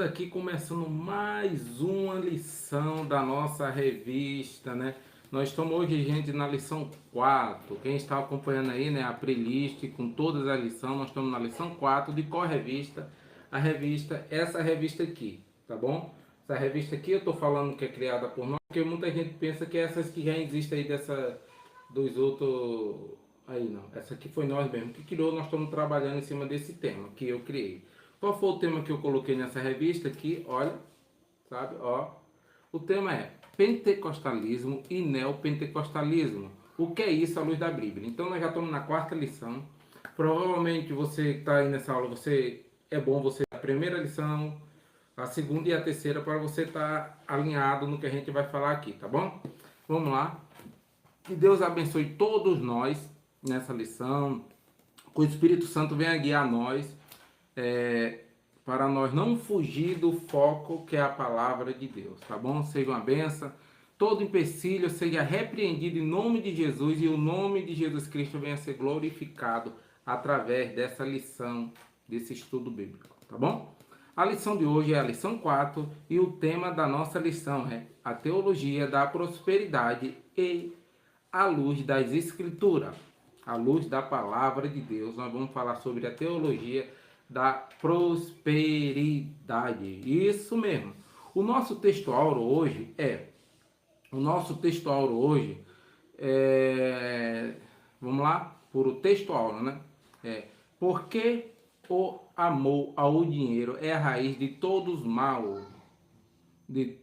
Aqui começando mais uma lição da nossa revista, né? Nós estamos hoje, gente, na lição 4. Quem está acompanhando aí, né, a playlist com todas as lições, nós estamos na lição 4 de qual revista? A revista, essa revista aqui, tá bom? Essa revista aqui eu estou falando que é criada por nós, porque muita gente pensa que essas que já existem aí dos outros, aí não. Essa aqui foi nós mesmo que criou, nós estamos trabalhando em cima desse tema que eu criei. Qual foi o tema que eu coloquei nessa revista aqui? Olha, sabe? Ó, o tema é pentecostalismo e neopentecostalismo. O que é isso à luz da Bíblia? Então nós já estamos na quarta lição. Provavelmente você que está aí nessa aula, é bom você a primeira lição, a segunda e a terceira para você estar alinhado no que a gente vai falar aqui, tá bom? Vamos lá. Que Deus abençoe todos nós nessa lição. Que o Espírito Santo venha guiar nós para nós não fugir do foco que é a palavra de Deus, tá bom? Seja uma benção. Todo empecilho seja repreendido em nome de Jesus e o nome de Jesus Cristo venha ser glorificado através dessa lição, desse estudo bíblico, tá bom? A lição de hoje é a lição 4 e o tema da nossa lição é a teologia da prosperidade e a luz das escrituras, à luz da palavra de Deus. Nós vamos falar sobre a teologia da prosperidade. Isso mesmo. O nosso texto áureo hoje vamos lá, por o texto áureo, né? Porque o amor ao dinheiro é a raiz de todos os mal.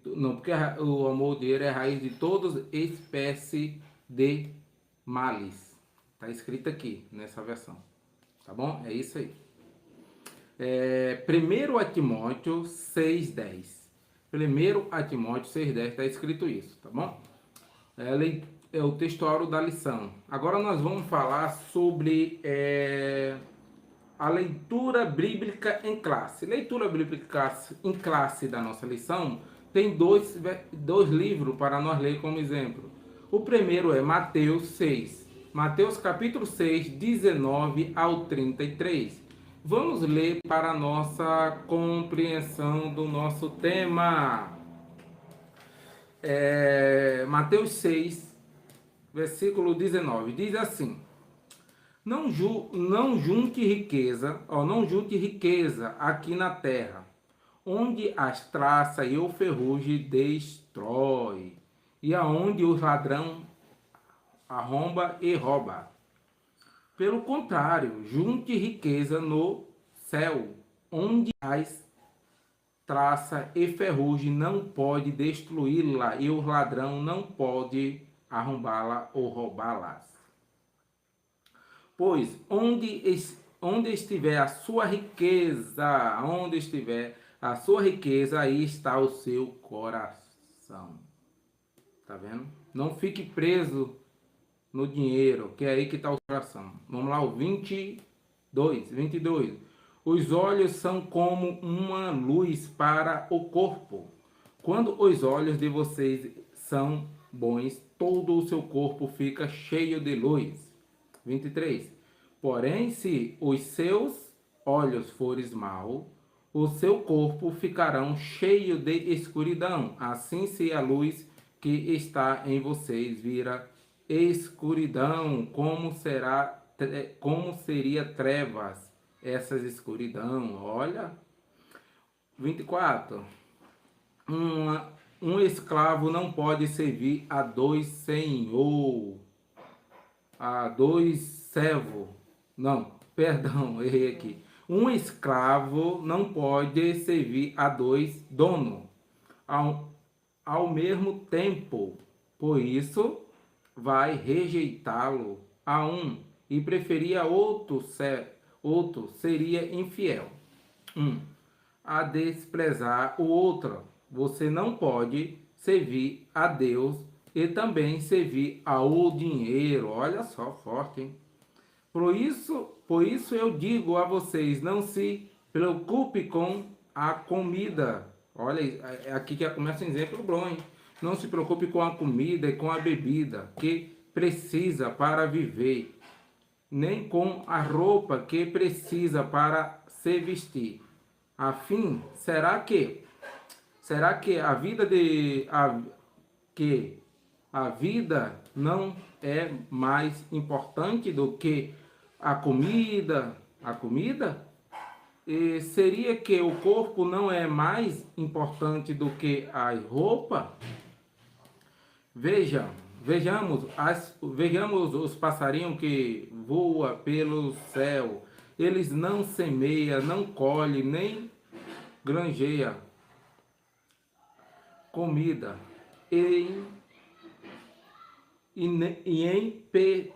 Não, porque o amor ao dinheiro é a raiz de todas espécies de males. Está escrito aqui nessa versão. Tá bom? É isso aí. 1 Timóteo 6,10. 1 Timóteo 6,10 está escrito isso, tá bom? É o textuário da lição. Agora nós vamos falar sobre a leitura bíblica em classe. Leitura bíblica em classe da nossa lição tem dois livros para nós ler como exemplo. O primeiro é Mateus 6. Mateus capítulo 6, 19 ao 33. Vamos ler para a nossa compreensão do nosso tema. Mateus 6, versículo 19. Diz assim: não junte riqueza aqui na terra, onde as traças e o ferrugem destrói, e aonde o ladrão arromba e rouba. Pelo contrário, junte riqueza no céu, onde as traça e ferrugem não pode destruí-la e o ladrão não pode arrombá-la ou roubá-las. Pois onde estiver a sua riqueza, aí está o seu coração. Tá vendo? Não fique preso no dinheiro, que é aí que está o coração. Vamos lá, o 22. Os olhos são como uma luz para o corpo. Quando os olhos de vocês são bons, todo o seu corpo fica cheio de luz. 23. Porém, se os seus olhos forem maus, o seu corpo ficará cheio de escuridão. Assim, se a luz que está em vocês vira escuridão, como seria trevas essas escuridão? Olha. 24. Um escravo não pode servir a dois senhor, a dois servos. Não, perdão, errei aqui. Um escravo não pode servir a dois donos ao mesmo tempo. Por isso, vai rejeitá-lo a um e preferir a outro seria infiel. A desprezar o outro. Você não pode servir a Deus e também servir ao dinheiro. Olha só, forte, hein? Por isso eu digo a vocês, não se preocupe com a comida. Olha, é aqui que começa um exemplo bom, hein? Não se preocupe com a comida e com a bebida que precisa para viver, nem com a roupa que precisa para se vestir. Afim, será que a vida não é mais importante do que a comida? A comida? E seria que o corpo não é mais importante do que a roupa? Vejamos os passarinhos que voam pelo céu. Eles não semeiam, não colhem, nem granjeia comida e, e, em, pe-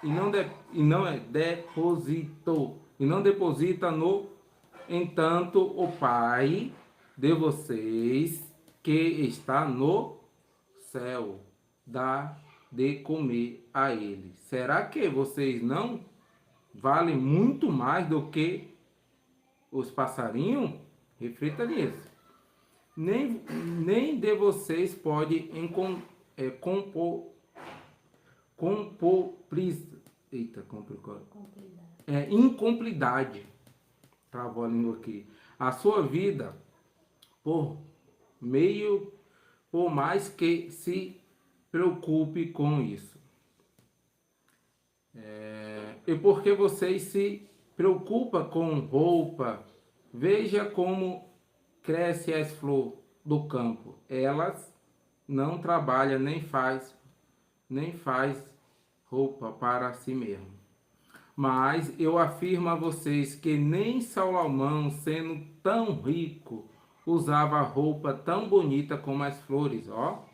e não é deposita no entanto o Pai de vocês que está no céu dá de comer a ele. Será que vocês não valem muito mais do que os passarinhos? Reflita nisso. Nem de vocês pode incomplidade. Travou a língua aqui. A sua vida, por meio, por mais que se preocupe com isso. E porque vocês se preocupam com roupa, veja como cresce as flores do campo. Elas não trabalham nem faz roupa para si mesmo. Mas eu afirmo a vocês que nem Salomão, sendo tão rico, usava roupa tão bonita como as flores, ó.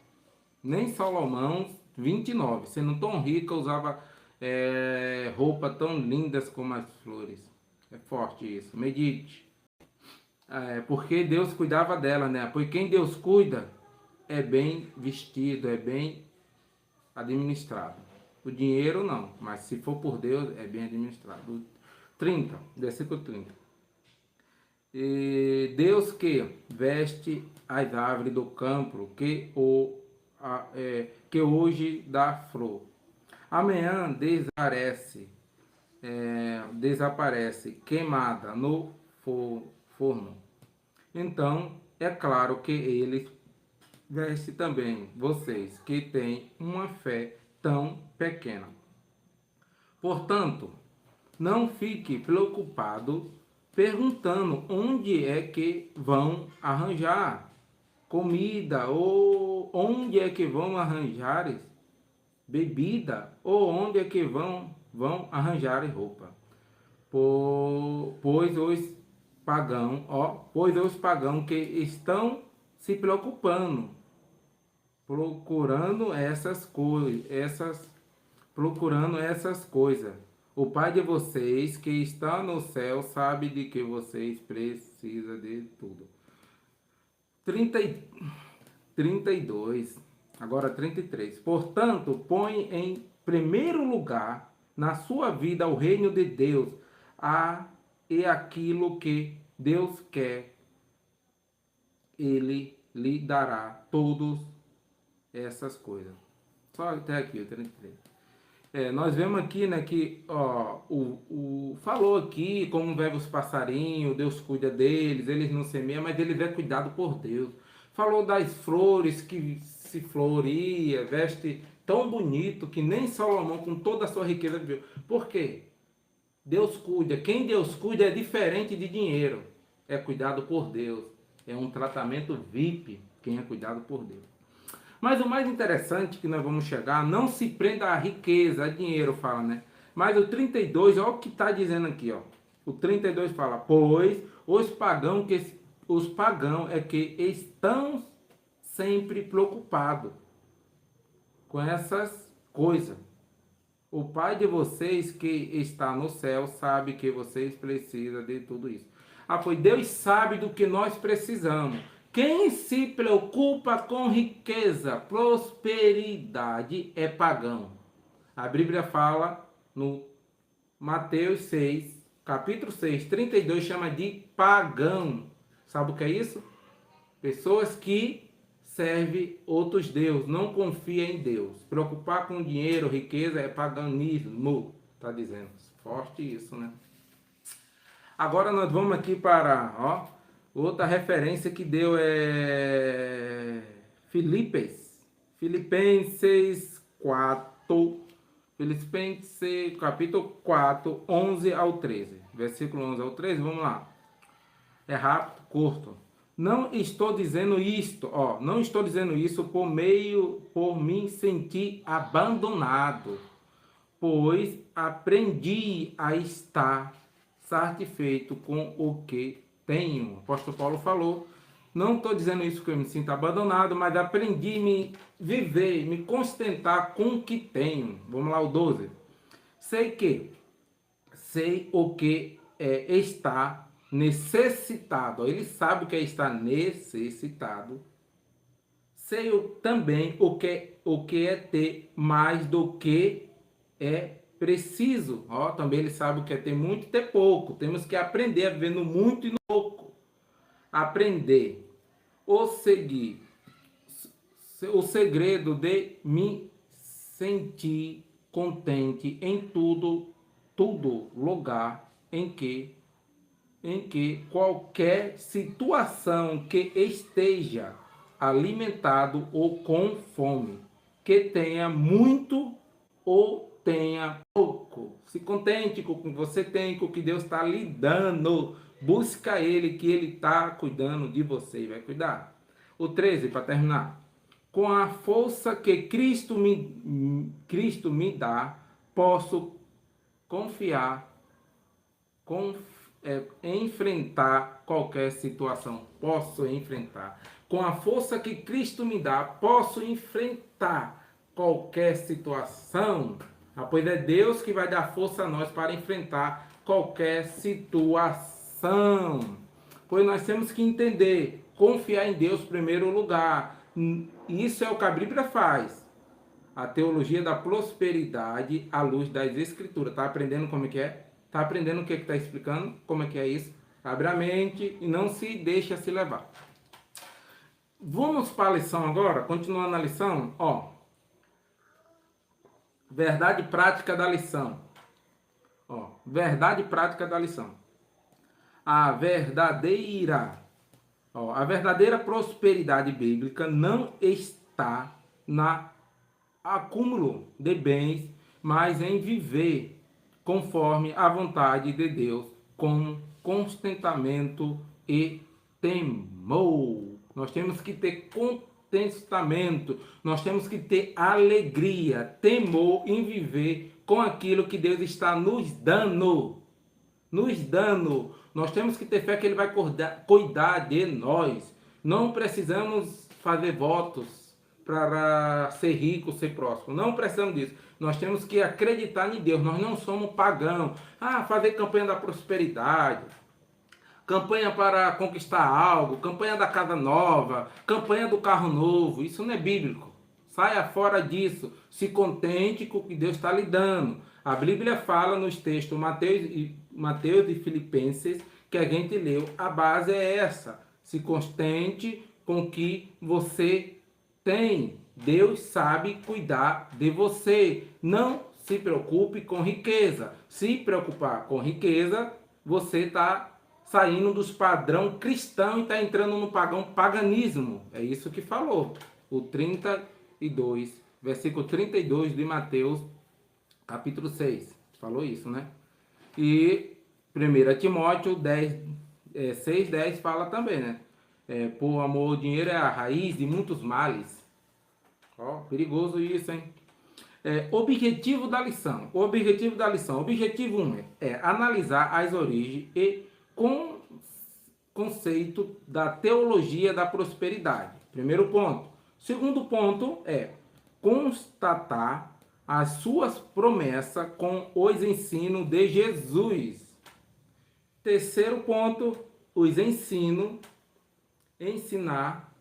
Nem Salomão, 29, sendo tão rico, usava roupa tão lindas como as flores. É forte isso. Medite. Porque Deus cuidava dela, né? Porque quem Deus cuida é bem vestido, é bem administrado. O dinheiro não, mas se for por Deus é bem administrado. 30, versículo 30. E Deus que veste as árvores do campo, que hoje dá flor, amanhã desaparece queimada no forno. Então, é claro que ele veste também vocês que têm uma fé tão pequena. Portanto, não fique preocupado perguntando onde é que vão arranjar comida, ou onde é que vão arranjar bebida, ou onde é que vão arranjar roupa. Pois os pagãos que estão se preocupando, procurando essas coisas. O Pai de vocês que está no céu sabe de que vocês precisam de tudo. 32, agora 33. Portanto, põe em primeiro lugar na sua vida o reino de Deus e aquilo que Deus quer, Ele lhe dará todas essas coisas. Só até aqui, o 33. Nós vemos aqui, né, que falou aqui como vê os passarinhos, Deus cuida deles, eles não semeiam, mas eles é cuidado por Deus. Falou das flores que se floria, veste tão bonito que nem Salomão com toda a sua riqueza viu. Por quê? Deus cuida. Quem Deus cuida é diferente de dinheiro. É cuidado por Deus. É um tratamento VIP, quem é cuidado por Deus. Mas o mais interessante que nós vamos chegar, não se prenda à riqueza, a dinheiro, fala, né? Mas o 32, olha o que está dizendo aqui, ó. O 32 fala, pois os pagãos é que estão sempre preocupados com essas coisas. O Pai de vocês que está no céu sabe que vocês precisam de tudo isso. Pois Deus sabe do que nós precisamos. Quem se preocupa com riqueza, prosperidade, é pagão. A Bíblia fala no Mateus 6, capítulo 6, 32, chama de pagão. Sabe o que é isso? Pessoas que servem outros deuses, não confiam em Deus. Preocupar com dinheiro, riqueza é paganismo, está dizendo. Forte isso, né? Agora nós vamos aqui para, outra referência que deu Filipenses 4, Filipenses capítulo 4, 11 ao 13. Versículo 11 ao 13, vamos lá. É rápido, curto. Não estou dizendo isto, não estou dizendo isso por me sentir abandonado, pois aprendi a estar satisfeito com o que tenho. O apóstolo Paulo falou, não estou dizendo isso porque eu me sinto abandonado, mas aprendi a me viver, me contentar com o que tenho. Vamos lá, o 12. Sei o que é estar necessitado. Ele sabe o que é estar necessitado. Sei também o que é ter mais do que é preciso. Também ele sabe o que é ter muito e ter pouco. Temos que aprender a viver no muito e no pouco. Aprender. O segredo de me sentir contente em todo lugar em que qualquer situação que esteja alimentado ou com fome, que tenha muito ou tenha pouco, se contente com o que você tem, com o que Deus está lhe dando. Busca Ele, que Ele está cuidando de você e vai cuidar. O 13, para terminar. Com a força que Cristo me dá, posso enfrentar qualquer situação. Posso enfrentar. Com a força que Cristo me dá, posso enfrentar qualquer situação. Pois é Deus que vai dar força a nós para enfrentar qualquer situação. Pois nós temos que entender, confiar em Deus em primeiro lugar. Isso é o que a Bíblia faz. A teologia da prosperidade à luz das Escrituras. Está aprendendo como é que é? Está aprendendo o que está explicando? Como é que é isso? Abre a mente e não se deixa se levar. Vamos para a lição agora? Continuando a lição. Verdade prática da lição. Verdade prática da lição. A verdadeira prosperidade bíblica não está no acúmulo de bens, mas em viver conforme a vontade de Deus, com contentamento e temor. Nós temos que ter contentamento, nós temos que ter alegria, temor em viver com aquilo que Deus está nos dando. Nós temos que ter fé que Ele vai cuidar de nós. Não precisamos fazer votos para ser rico, ser próspero. Não precisamos disso. Nós temos que acreditar em Deus. Nós não somos pagãos. Fazer campanha da prosperidade, campanha para conquistar algo, campanha da casa nova, campanha do carro novo. Isso não é bíblico. Saia fora disso. Se contente com o que Deus está lhe dando. A Bíblia fala nos textos Mateus e Filipenses que a gente leu. A base é essa. Se contente com o que você tem. Deus sabe cuidar de você. Não se preocupe com riqueza. Se preocupar com riqueza, você está saindo dos padrão cristão e está entrando no paganismo. É isso que falou. O 32, versículo 32 de Mateus, capítulo 6. Falou isso, né? E 1 Timóteo 6:10 fala também, né? Por amor, o dinheiro é a raiz de muitos males. Perigoso isso, hein? Objetivo da lição. Objetivo 1 é analisar as origens e conceito da teologia da prosperidade. Primeiro ponto. Segundo ponto é constatar as suas promessas com os ensinos de Jesus. Terceiro ponto, ensinar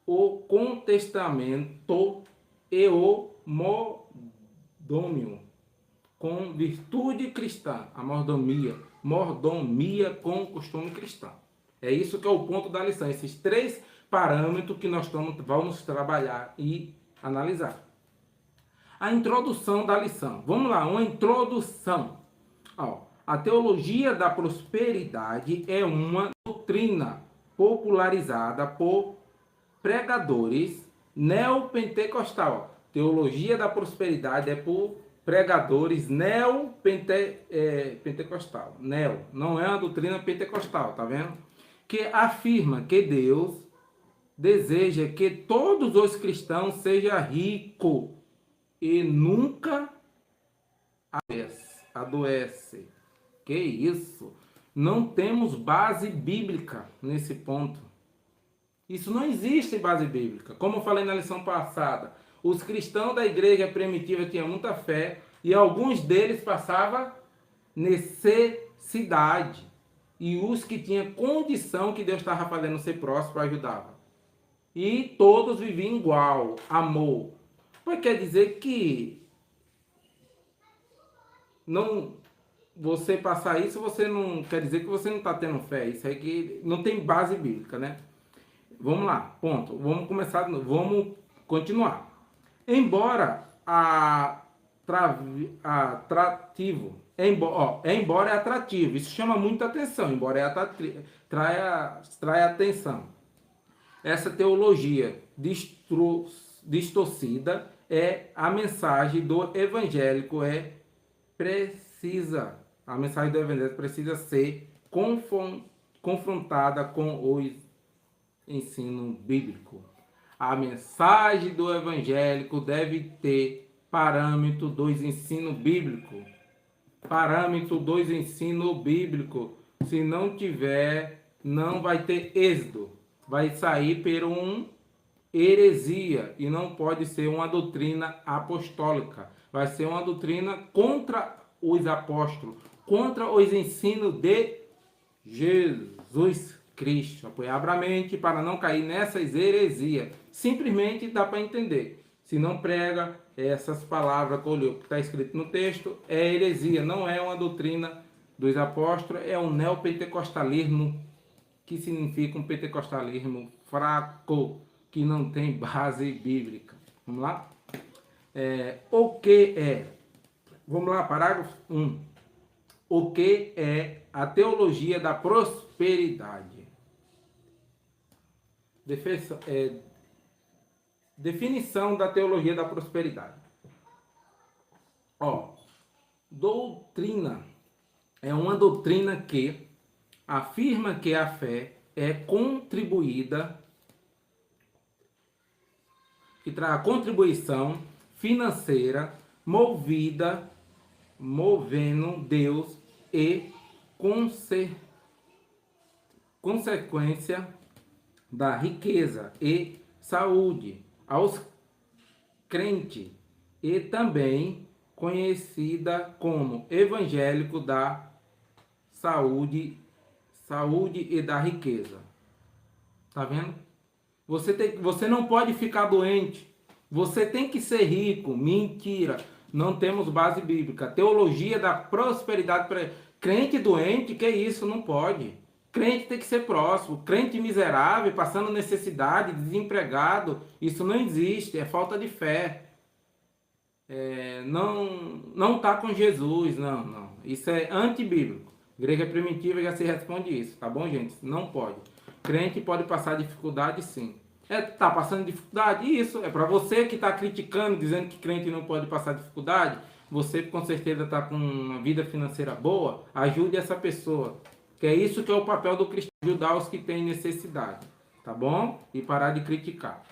o contestamento e o mordomio com virtude cristã, a mordomia com costume cristão. É isso que é o ponto da lição, esses 3 parâmetros que nós vamos trabalhar e analisar. A introdução da lição. Vamos lá, uma introdução. A teologia da prosperidade é uma doutrina popularizada por pregadores neopentecostal. Teologia da prosperidade é por pregadores neopentecostal. Neo, não é uma doutrina pentecostal, tá vendo? Que afirma que Deus deseja que todos os cristãos sejam ricos e nunca adoece. Que isso? Não temos base bíblica nesse ponto. Isso não existe base bíblica. Como eu falei na lição passada, os cristãos da igreja primitiva tinham muita fé e alguns deles passavam necessidade. E os que tinham condição que Deus estava fazendo ser próspero ajudavam. E todos viviam igual, amor. Pois quer dizer que não, você passar isso, você não quer dizer que você não está tendo fé. Isso aí que não tem base bíblica, né? Vamos lá, ponto. Vamos começar, vamos continuar. Embora atrativo, embora é atrativo, isso chama muita atenção, embora é trai atenção. Essa teologia distorcida a mensagem do evangélico a mensagem do evangelho precisa ser confrontada com o ensino bíblico. A mensagem do evangélico deve ter parâmetro dos ensino bíblico. Parâmetro dos ensino bíblico. Se não tiver, não vai ter êxodo. Vai sair por uma heresia e não pode ser uma doutrina apostólica. Vai ser uma doutrina contra os apóstolos, contra os ensinos de Jesus Cristo. Apoiar a mente para não cair nessas heresias. Simplesmente dá para entender. Se não prega essas palavras que está escrito no texto, é heresia, não é uma doutrina dos apóstolos, é um neopentecostalismo, que significa um pentecostalismo fraco, que não tem base bíblica. Vamos lá? O que é? Vamos lá, parágrafo 1. O que é a teologia da prosperidade? Definição da teologia da prosperidade. Doutrina é uma doutrina que afirma que a fé é contribuída, que traz a contribuição financeira movendo Deus e consequência da riqueza e saúde aos crentes e também conhecida como evangélico da saúde e da riqueza. Tá vendo? Você não pode ficar doente. Você tem que ser rico. Mentira. Não temos base bíblica. Teologia da prosperidade. Crente doente, que isso? Não pode. Crente tem que ser próspero. Crente miserável, passando necessidade, desempregado. Isso não existe. É falta de fé. Não está com Jesus. Não. Isso é antibíblico. Igreja primitiva já se responde isso. Tá bom, gente? Não pode. Crente pode passar dificuldade, sim. Tá passando dificuldade? Isso. É para você que está criticando, dizendo que crente não pode passar dificuldade. Você com certeza está com uma vida financeira boa. Ajude essa pessoa. Que é isso que é o papel do cristão. Ajudar os que têm necessidade. Tá bom? E parar de criticar.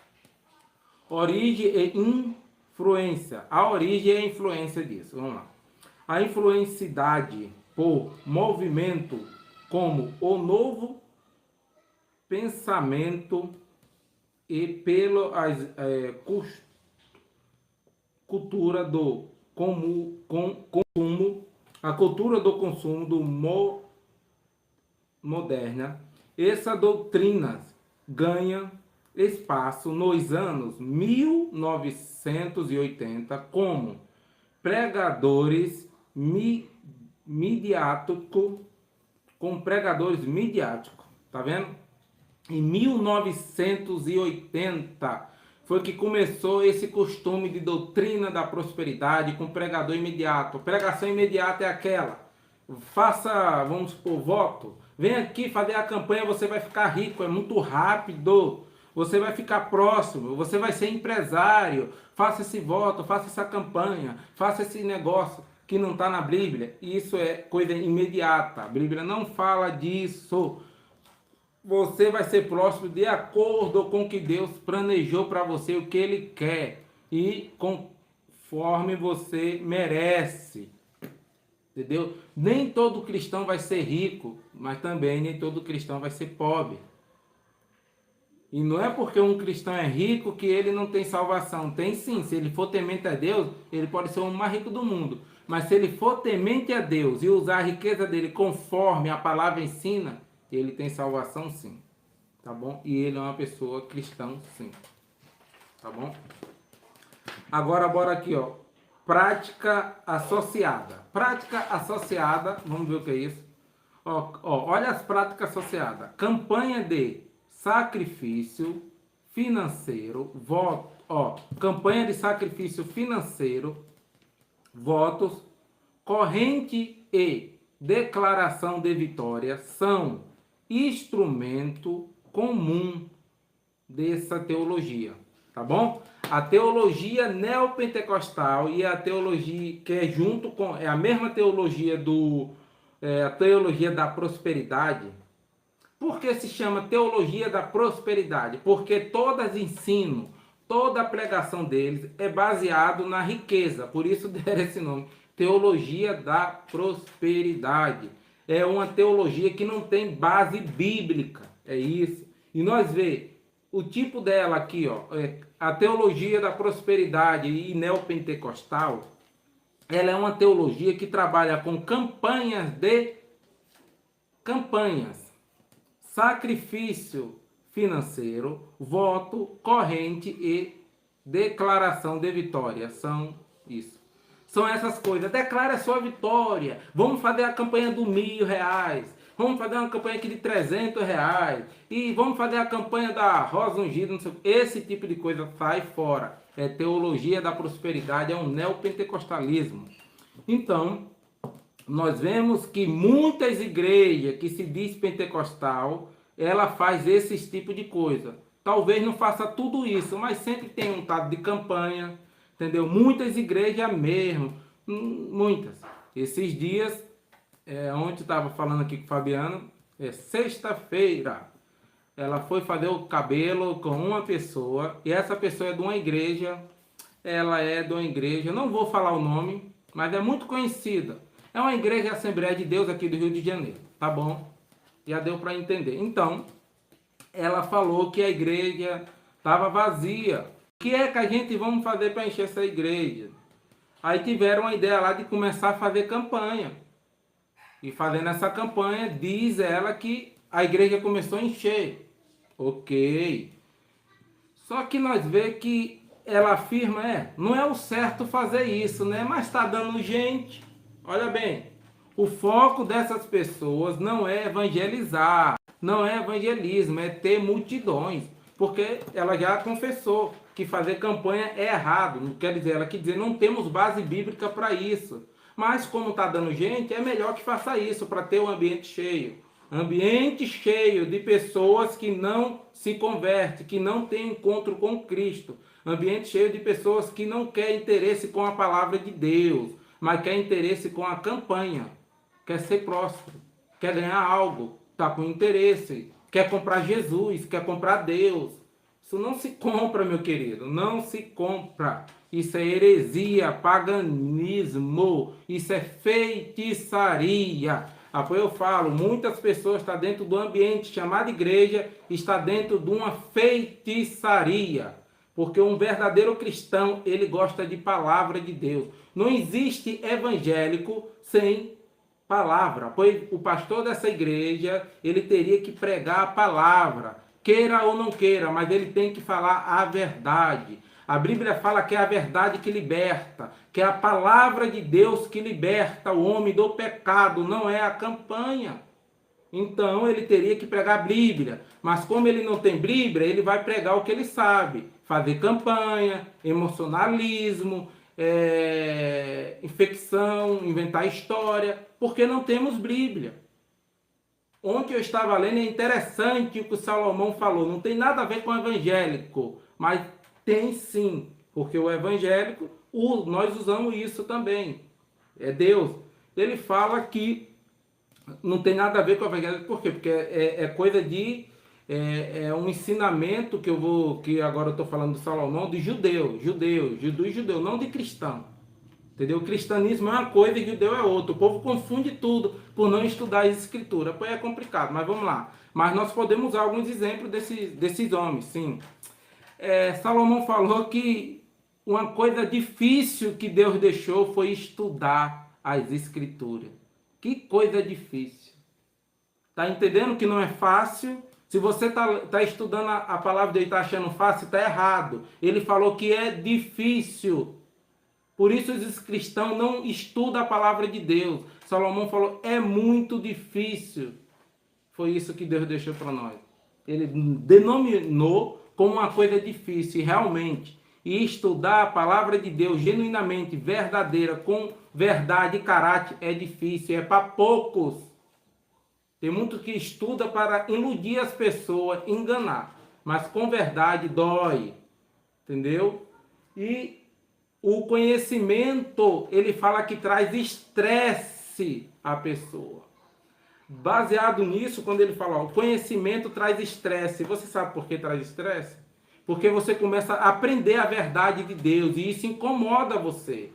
Origem e influência. A origem e a influência disso. Vamos lá. A influencidade por movimento como o novo pensamento e pela cultura do consumo, a cultura do consumo moderna. Essa doutrina ganha espaço nos anos 1980 como pregadores midiáticos, tá vendo? Em 1980 foi que começou esse costume de doutrina da prosperidade com pregador imediato. Pregação imediata é aquela. faça, vamos supor, voto. Vem aqui fazer a campanha, você vai ficar rico, é muito rápido. Você vai ficar próximo, você vai ser empresário. Faça esse voto, faça essa campanha, faça esse negócio que não está na Bíblia. Isso é coisa imediata. A Bíblia não fala disso. Você vai ser próximo de acordo com o que Deus planejou para você, o que Ele quer. E conforme você merece. Entendeu? Nem todo cristão vai ser rico, mas também nem todo cristão vai ser pobre. E não é porque um cristão é rico que ele não tem salvação. Tem sim, se ele for temente a Deus, ele pode ser o mais rico do mundo. Mas se ele for temente a Deus e usar a riqueza dele conforme a palavra ensina, ele tem salvação sim. Tá bom? E ele é uma pessoa cristã sim. Tá bom? Agora bora aqui, ó. Prática associada. Prática associada, vamos ver o que é isso. Olha as práticas associadas. Campanha de sacrifício financeiro, voto, campanha de sacrifício financeiro, votos, corrente e declaração de vitória são instrumento comum dessa teologia, tá bom? A teologia neopentecostal e a teologia que é junto com a mesma teologia a teologia da prosperidade. Por que se chama teologia da prosperidade? Porque todas ensino, toda a pregação deles é baseado na riqueza. Por isso deram esse nome, teologia da prosperidade. É uma teologia que não tem base bíblica. É isso. E nós vemos o tipo dela aqui, a teologia da prosperidade e neopentecostal. Ela é uma teologia que trabalha com campanhas, sacrifício financeiro, voto, corrente e declaração de vitória. São isso. São essas coisas. Declara a sua vitória. Vamos fazer a campanha do R$1.000. Vamos fazer uma campanha aqui de R$300. E vamos fazer a campanha da Rosa Ungida. Não sei. Esse tipo de coisa sai fora. É teologia da prosperidade. É um neopentecostalismo. Então, nós vemos que muitas igrejas que se diz pentecostal, ela faz esse tipo de coisa. Talvez não faça tudo isso, mas sempre tem um tal de campanha, entendeu? Muitas igrejas mesmo, muitas. Esses dias, ontem estava falando aqui com o Fabiano, sexta-feira, ela foi fazer o cabelo com uma pessoa, e essa pessoa é de uma igreja, não vou falar o nome, mas é muito conhecida. É uma igreja Assembleia de Deus aqui do Rio de Janeiro, tá bom? Já deu para entender. Então, ela falou que a igreja estava vazia. O que é que a gente vamos fazer para encher essa igreja? Aí tiveram a ideia lá de começar a fazer campanha. E fazendo essa campanha, diz ela que a igreja começou a encher. Ok. Só que nós vemos que ela afirma, não é o certo fazer isso, né? Mas está dando gente. Olha bem, o foco dessas pessoas não é evangelizar, não é evangelismo, é ter multidões. Porque ela já confessou que fazer campanha é errado. Não quer dizer, ela quer dizer, não temos base bíblica para isso. Mas como está dando gente, é melhor que faça isso para ter um ambiente cheio. Ambiente cheio de pessoas que não se convertem, que não têm encontro com Cristo. Ambiente cheio de pessoas que não querem interesse com a palavra de Deus, mas quer interesse com a campanha. Quer ser próspero, quer ganhar algo, está com interesse, quer comprar Jesus, quer comprar Deus. Isso não se compra, meu querido, não se compra. Isso é heresia, paganismo, isso é feitiçaria. Apoio eu falo, muitas pessoas estão dentro do ambiente chamado igreja, está dentro de uma feitiçaria. Porque um verdadeiro cristão, ele gosta de palavra de Deus. Não existe evangélico sem palavra. Pois o pastor dessa igreja, ele teria que pregar a palavra. Queira ou não queira, mas ele tem que falar a verdade. A Bíblia fala que é a verdade que liberta, que é a palavra de Deus que liberta o homem do pecado, não é a campanha. Então ele teria que pregar a Bíblia, mas como ele não tem Bíblia, ele vai pregar o que ele sabe, fazer campanha, emocionalismo, infecção, inventar história, porque não temos Bíblia. Ontem eu estava lendo, é interessante o que o Salomão falou, não tem nada a ver com o evangélico, mas tem sim, porque o evangélico, nós usamos isso também, é Deus. Ele fala que não tem nada a ver com o evangélico, por quê? Porque é coisa de, um ensinamento que agora eu estou falando do Salomão, de judeu, não de cristão. Entendeu? O cristianismo é uma coisa e judeu é outra. O povo confunde tudo por não estudar as escrituras. Pois é complicado, mas vamos lá. Mas nós podemos usar alguns exemplos desses homens, sim. Salomão falou que uma coisa difícil que Deus deixou foi estudar as escrituras. Que coisa difícil. Tá entendendo que não é fácil? Se você tá estudando a palavra dele e tá achando fácil, tá errado. Ele falou que é difícil. Por isso os cristãos não estudam a palavra de Deus. Salomão falou, é muito difícil. Foi isso que Deus deixou para nós. Ele denominou como uma coisa difícil, realmente. E estudar a palavra de Deus genuinamente, verdadeira, com verdade e caráter, é difícil, é para poucos. Tem muito que estuda para iludir as pessoas, enganar. Mas com verdade dói. Entendeu? E o conhecimento, ele fala que traz estresse à pessoa. Baseado nisso, quando ele fala, o conhecimento traz estresse. Você sabe por que traz estresse? Porque você começa a aprender a verdade de Deus e isso incomoda você.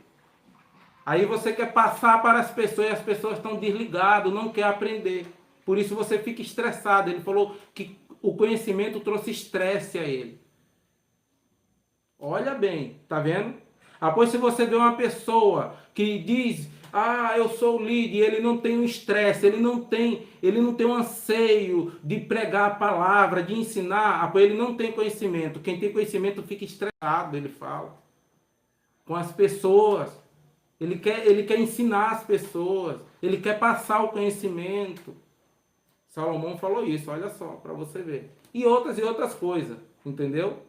Aí você quer passar para as pessoas e as pessoas estão desligadas, não quer aprender. Por isso você fica estressado. Ele falou que o conhecimento trouxe estresse a ele. Olha bem, tá vendo? Após, se você vê uma pessoa que diz, eu sou líder, ele não tem um estresse, ele não tem um anseio de pregar a palavra, de ensinar, ele não tem conhecimento. Quem tem conhecimento fica estressado, ele fala, com as pessoas. Ele quer ensinar as pessoas, ele quer passar o conhecimento. Salomão falou isso, olha só, para você ver. E outras coisas, entendeu?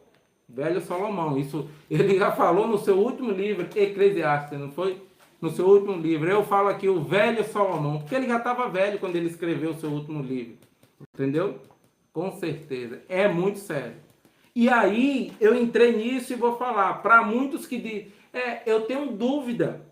Velho Salomão, isso ele já falou no seu último livro, Eclesiastes, não foi? No seu último livro. Eu falo aqui o velho Salomão, porque ele já estava velho quando ele escreveu o seu último livro. Entendeu? Com certeza. É muito sério. E aí, eu entrei nisso e vou falar. Para muitos que dizem, eu tenho dúvida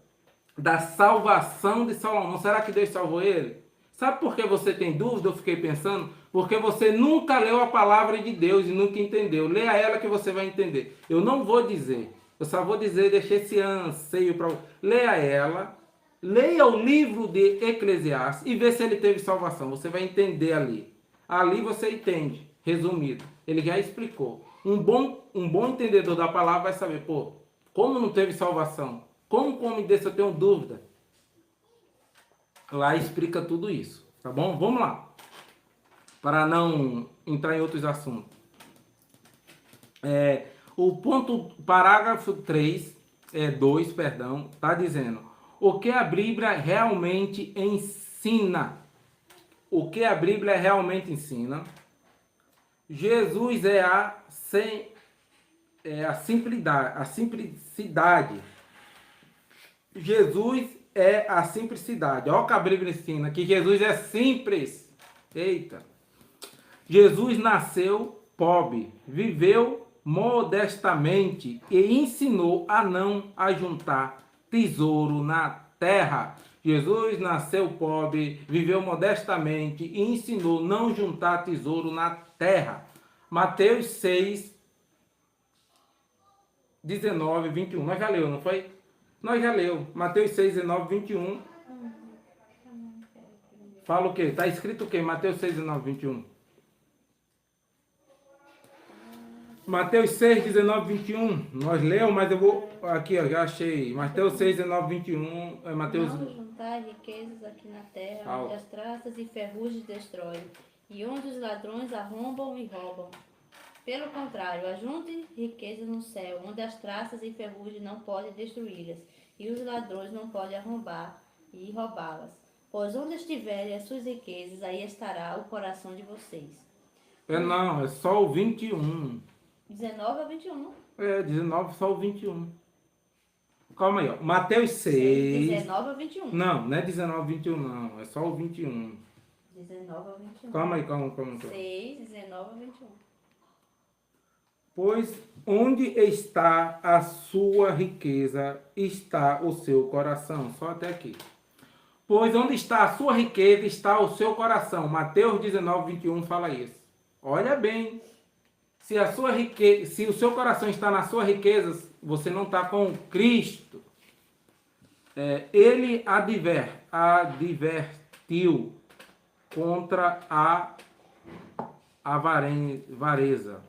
da salvação de Salomão. Será que Deus salvou ele? Sabe por que você tem dúvida? Eu fiquei pensando. Porque você nunca leu a palavra de Deus e nunca entendeu. Leia ela que você vai entender. Eu não vou dizer. Eu só vou dizer, deixar esse anseio para você. Leia ela. Leia o livro de Eclesiastes e vê se ele teve salvação. Você vai entender ali. Ali você entende. Resumido. Ele já explicou. Um bom entendedor da palavra vai saber, como não teve salvação? Como homem desse eu tenho dúvida? Lá explica tudo isso. Tá bom? Vamos lá. Para não entrar em outros assuntos. O parágrafo 2, está dizendo o que a Bíblia realmente ensina. O que a Bíblia realmente ensina. Jesus é a simplicidade. Jesus é a simplicidade. Olha o que a Bíblia ensina, que Jesus é simples. Eita! Jesus nasceu pobre, viveu modestamente e ensinou a não ajuntar tesouro na terra. Jesus nasceu pobre, viveu modestamente e ensinou não juntar tesouro na terra. Mateus 6, 19, 21. Nós já leu, não foi? Nós já leu. Mateus 6, 19, 21. Fala o quê? Está escrito o quê? Mateus 6, 19, 21. Mateus 6, 19, 21. Nós lemos, mas eu vou... Aqui, já achei. Mateus 6, 19, 21. Mateus... Não juntai riquezas aqui na terra, onde as traças e ferrugem destroem, e onde os ladrões arrombam e roubam. Pelo contrário, ajunte riquezas no céu, onde as traças e ferrugem não podem destruí-las, e os ladrões não podem arrombar e roubá-las. Pois onde estiverem as suas riquezas, aí estará o coração de vocês. Não, é só o 21. 19 a 21. 19, só o 21. Calma aí, ó. Mateus 6. 19 a 21. Não é 19, 21, não. É só o 21. 19 a 21. Calma aí, calma. 6, 19 a 21. Pois onde está a sua riqueza, está o seu coração. Só até aqui. Pois onde está a sua riqueza, está o seu coração. Mateus 19, 21 fala isso. Olha bem. Se a sua riqueza, se o seu coração está nas suas riquezas, você não está com Cristo. Ele advertiu contra a avareza.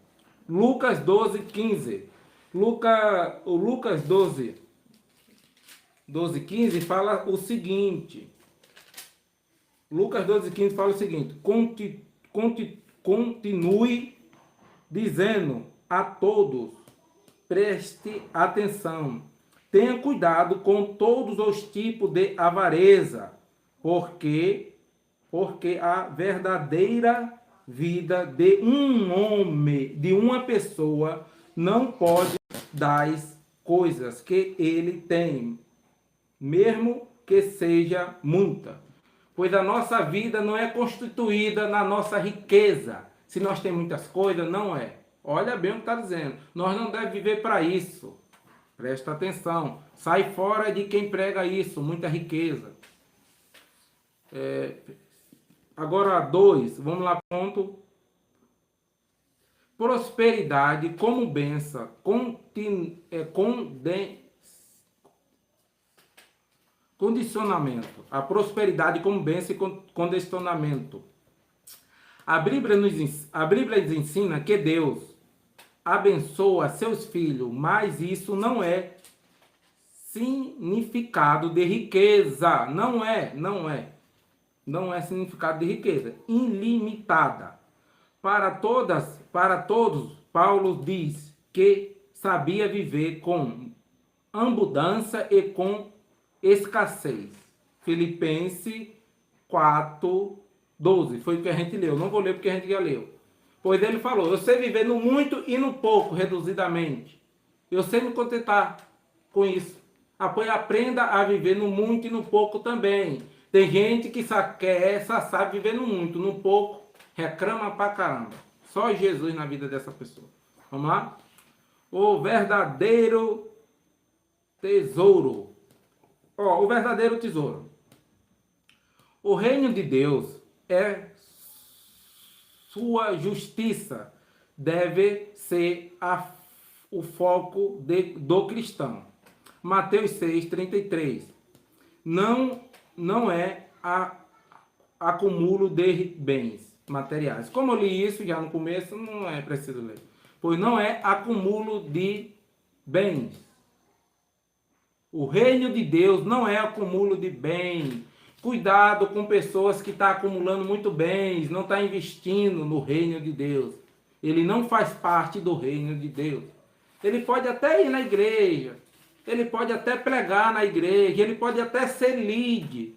Lucas 12, 15. O Lucas 12, 15 fala o seguinte. Lucas 12, 15 fala o seguinte. Continue dizendo a todos, preste atenção, tenha cuidado com todos os tipos de avareza, porque a verdadeira vida de um homem, de uma pessoa, não pode das coisas que ele tem, mesmo que seja muita. Pois a nossa vida não é constituída na nossa riqueza. Se nós temos muitas coisas, não é. Olha bem o que está dizendo. Nós não devemos viver para isso. Presta atenção. Sai fora de quem prega isso, muita riqueza. Agora, 2. Vamos lá, ponto. Prosperidade como bênção. Condicionamento. A prosperidade como bênção e condicionamento. A Bíblia nos ensina que Deus abençoa seus filhos, mas isso não é significado de riqueza. Não é significado de riqueza ilimitada. Para todos, Paulo diz que sabia viver com abundância e com escassez. Filipenses 4, 12. Foi o que a gente leu. Não vou ler porque a gente já leu. Pois ele falou, eu sei viver no muito e no pouco, reduzidamente. Eu sei me contentar com isso. Aprenda a viver no muito e no pouco também. Tem gente que só sabe viver no muito, no pouco, reclama pra caramba. Só Jesus na vida dessa pessoa. Vamos lá? O verdadeiro tesouro. O verdadeiro tesouro. O reino de Deus é sua justiça. Deve ser o foco do cristão. Mateus 6, 33. Não é acúmulo de bens materiais. Como eu li isso já no começo, não é preciso ler. Pois não é acúmulo de bens. O reino de Deus não é acúmulo de bens. Cuidado com pessoas que estão acumulando muito bens, não estão investindo no reino de Deus. Ele não faz parte do reino de Deus. Ele pode até ir na igreja, ele pode até pregar na igreja, ele pode até ser líder,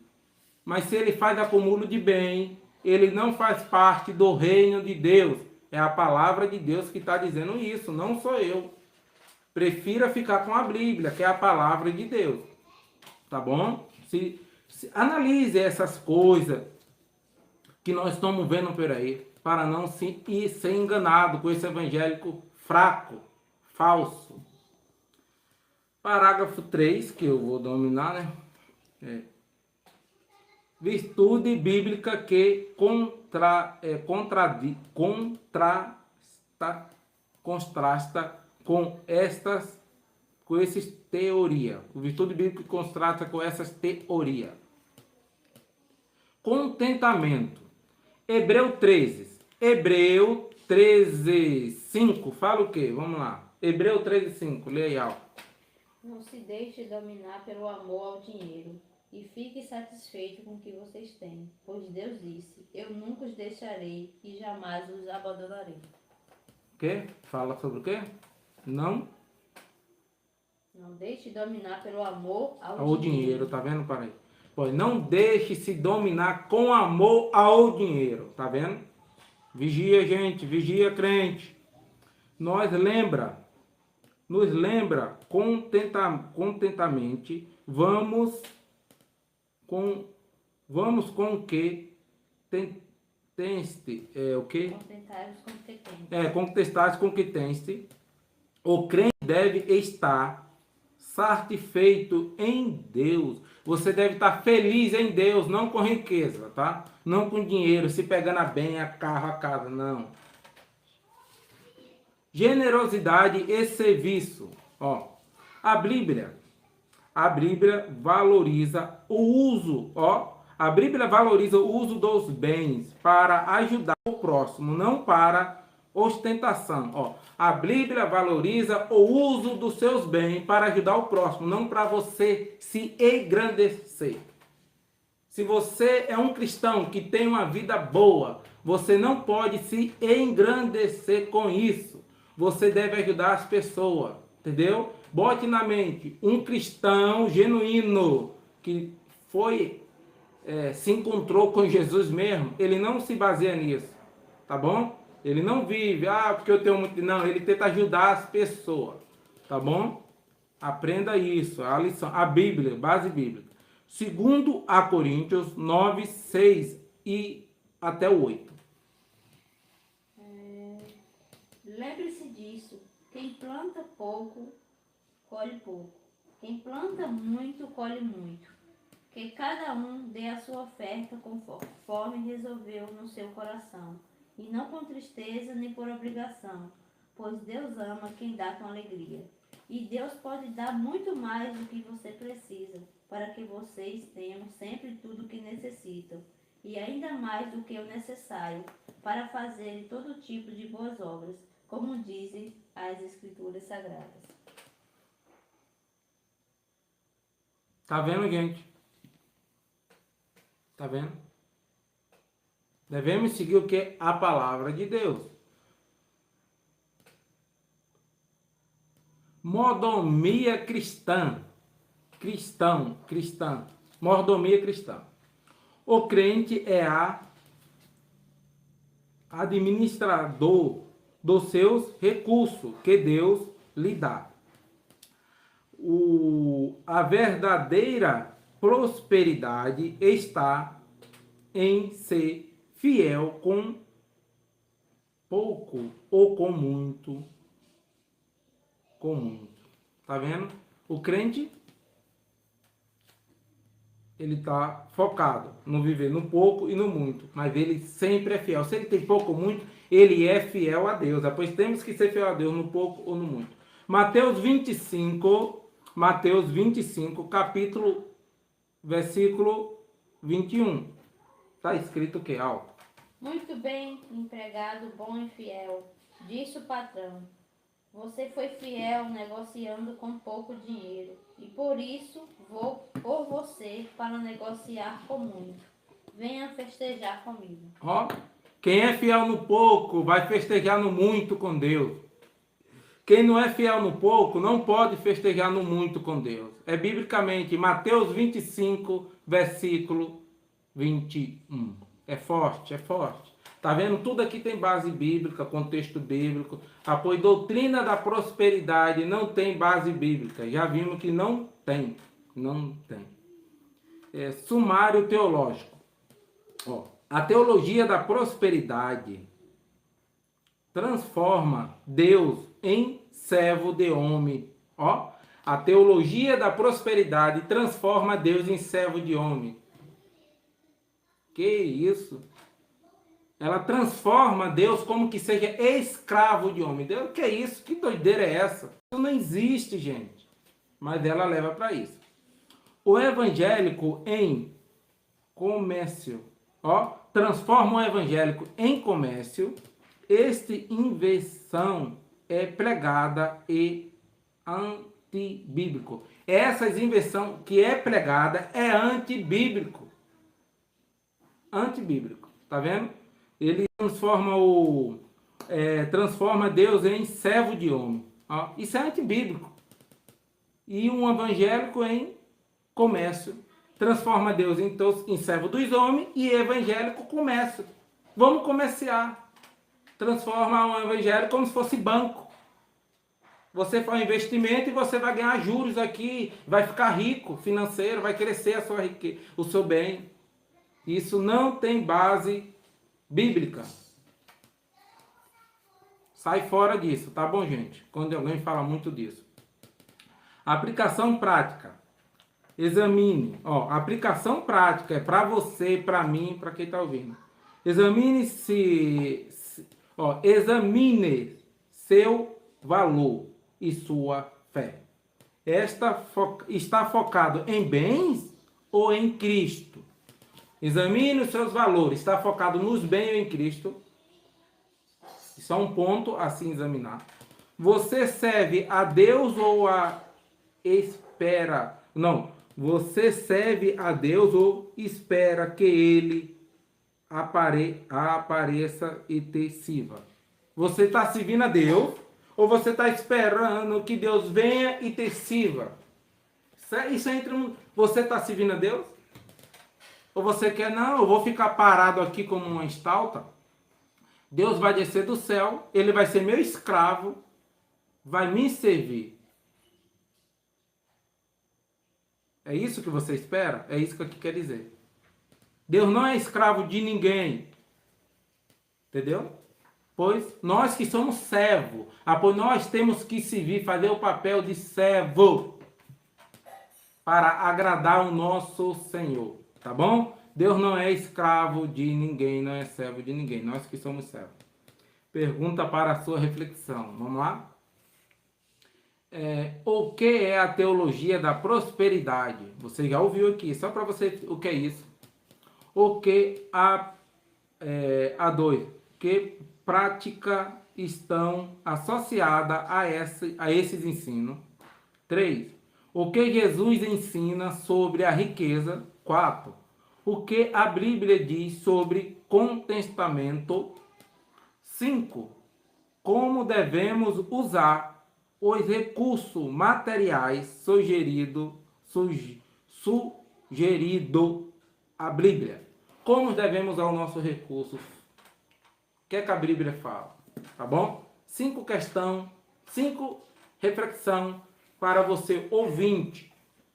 mas se ele faz acúmulo de bem, ele não faz parte do reino de Deus. É a palavra de Deus que está dizendo isso, não sou eu. Prefira ficar com a Bíblia, que é a palavra de Deus. Tá bom? Analise essas coisas que nós estamos vendo por aí, para não ser enganado com esse evangélico fraco, falso. Parágrafo 3, que eu vou dominar, né? Virtude bíblica que contrasta com essas teorias. Virtude bíblica que contrasta com essas teorias. Contentamento. Hebreu 13, 5. Fala o quê? Vamos lá. Hebreu 13, 5. Leia aí, alto. Não se deixe dominar pelo amor ao dinheiro e fique satisfeito com o que vocês têm, pois Deus disse, eu nunca os deixarei e jamais os abandonarei. O quê? Fala sobre o quê? Não deixe dominar pelo amor ao dinheiro. Tá vendo? Para aí. Pois não deixe se dominar com amor ao dinheiro. Tá vendo? Vigia, gente. Vigia, crente. Nós lembra nos lembra contentamente, vamos com que tenste, o que? Contestares com que tenste. O crente deve estar satisfeito em Deus. Você deve estar feliz em Deus, não com riqueza, tá? Não com dinheiro, se pegando a bem, a carro, a casa, não. Generosidade e serviço. Ó, a Bíblia valoriza o uso, a Bíblia valoriza o uso dos bens para ajudar o próximo, não para ostentação. A Bíblia valoriza o uso dos seus bens para ajudar o próximo, não para você se engrandecer. Se você é um cristão que tem uma vida boa, você não pode se engrandecer com isso. Você deve ajudar as pessoas, entendeu? Bote na mente, um cristão genuíno que se encontrou com Jesus mesmo, ele não se baseia nisso, tá bom? Ele não vive, porque eu tenho muito... Não, ele tenta ajudar as pessoas, tá bom? Aprenda isso, a lição, a Bíblia, base bíblica. Segundo a Coríntios 9, 6 e até o 8. Lembre-se disso, quem planta pouco, colhe pouco. Quem planta muito, colhe muito. Que cada um dê a sua oferta conforme resolveu no seu coração, e não com tristeza nem por obrigação, pois Deus ama quem dá com alegria. E Deus pode dar muito mais do que você precisa, para que vocês tenham sempre tudo o que necessitam, e ainda mais do que o necessário, para fazerem todo tipo de boas obras, como dizem as Escrituras Sagradas. Tá vendo, gente? Tá vendo? Devemos seguir o que? A palavra de Deus. Mordomia cristã. Cristã. Mordomia cristã. O crente é administrador dos seus recursos que Deus lhe dá. A verdadeira prosperidade está em ser fiel com pouco ou com muito. Com muito. Tá vendo? O crente, ele está focado no viver no pouco e no muito, mas ele sempre é fiel. Se ele tem pouco ou muito, ele é fiel a Deus. Pois temos que ser fiel a Deus no pouco ou no muito. Mateus 25, capítulo, versículo 21. Está escrito o que? Muito bem, empregado bom e fiel, disse o patrão. Você foi fiel negociando com pouco dinheiro, e por isso vou por você para negociar com muito. Venha festejar comigo. Quem é fiel no pouco vai festejar no muito com Deus. Quem não é fiel no pouco não pode festejar no muito com Deus. É biblicamente Mateus 25, versículo 21. É forte, é forte. Tá vendo? Tudo aqui tem base bíblica, contexto bíblico. Pois doutrina da prosperidade não tem base bíblica. Já vimos que não tem. Não tem. Sumário teológico. A teologia da prosperidade transforma Deus em servo de homem. A teologia da prosperidade transforma Deus em servo de homem. Que isso? Ela transforma Deus como que seja escravo de homem. Deus, que é isso? Que doideira é essa? Isso não existe, gente. Mas ela leva para isso. O evangélico em comércio. Transforma o evangélico em comércio. Esta inversão é pregada e antibíblico. Essa inversão que é pregada é antibíblico. Antibíblico. Tá vendo? Ele transforma Deus em servo de homem. Isso é antibíblico. E um evangélico em comércio transforma Deus em servo dos homens e evangélico comércio. Vamos comerciar. Transforma um evangélico como se fosse banco. Você faz um investimento e você vai ganhar juros aqui, vai ficar rico financeiro, vai crescer a sua riqueza, o seu bem. Isso não tem base bíblica. Sai fora disso, tá bom, gente? Quando alguém fala muito disso. Aplicação prática. Examine. Ó, aplicação prática é para você, para mim, para quem está ouvindo. Examine examine seu valor e sua fé. Está focado em bens ou em Cristo? Examine os seus valores. Está focado nos bens ou em Cristo? Isso é um ponto a se examinar. Você serve a Deus ou espera? Não. Você serve a Deus ou espera que Ele apareça e te sirva? Você está servindo a Deus ou você está esperando que Deus venha e te sirva? Isso é você está servindo a Deus? Ou você quer, não, eu vou ficar parado aqui como uma estátua? Deus vai descer do céu, Ele vai ser meu escravo, vai me servir. É isso que você espera? É isso que aqui quer dizer. Deus não é escravo de ninguém. Entendeu? Pois nós que somos servo, pois nós temos que servir, fazer o papel de servo para agradar o nosso Senhor. Tá bom? Deus não é escravo de ninguém, não é servo de ninguém. Nós que somos servos. Pergunta para a sua reflexão. Vamos lá? O que é a teologia da prosperidade? Você já ouviu aqui, só para você, o que é isso? O que a 2? Que prática estão associadas a esses ensinos? 3. O que Jesus ensina sobre a riqueza? 4. O que a Bíblia diz sobre contentamento? 5. Como devemos usar os recursos materiais sugerido a Bíblia? Como devemos usar o nosso recurso? O que é que a Bíblia fala? Tá bom? 5 questões, 5 reflexões para você ouvinte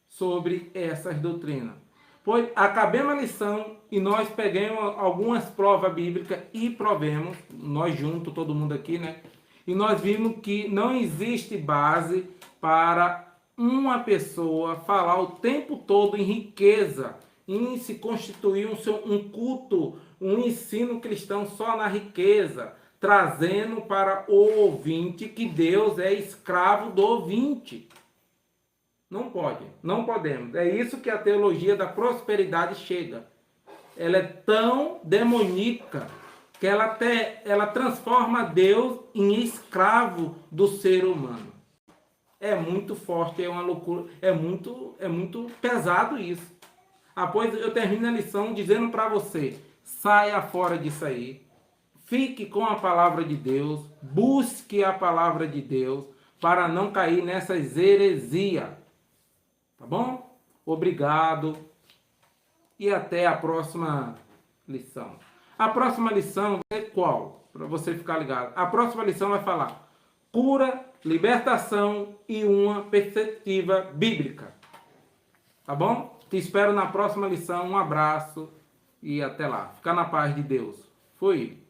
sobre essas doutrinas. Pois acabemos a lição e nós pegamos algumas provas bíblicas e provemos, nós juntos, todo mundo aqui, né? E nós vimos que não existe base para uma pessoa falar o tempo todo em riqueza, em se constituir um culto, um ensino cristão só na riqueza, trazendo para o ouvinte que Deus é escravo do ouvinte. Não pode, não podemos. É isso que a teologia da prosperidade chega. Ela é tão demoníaca que ela transforma Deus em escravo do ser humano. É muito forte, é uma loucura, é muito pesado isso. Após eu termino a lição dizendo para você, saia fora disso aí, fique com a palavra de Deus, busque a palavra de Deus para não cair nessas heresias. Tá bom? Obrigado e até a próxima lição. A próxima lição é qual? Para você ficar ligado. A próxima lição vai falar cura, libertação e uma perspectiva bíblica. Tá bom? Te espero na próxima lição. Um abraço e até lá. Fica na paz de Deus. Fui.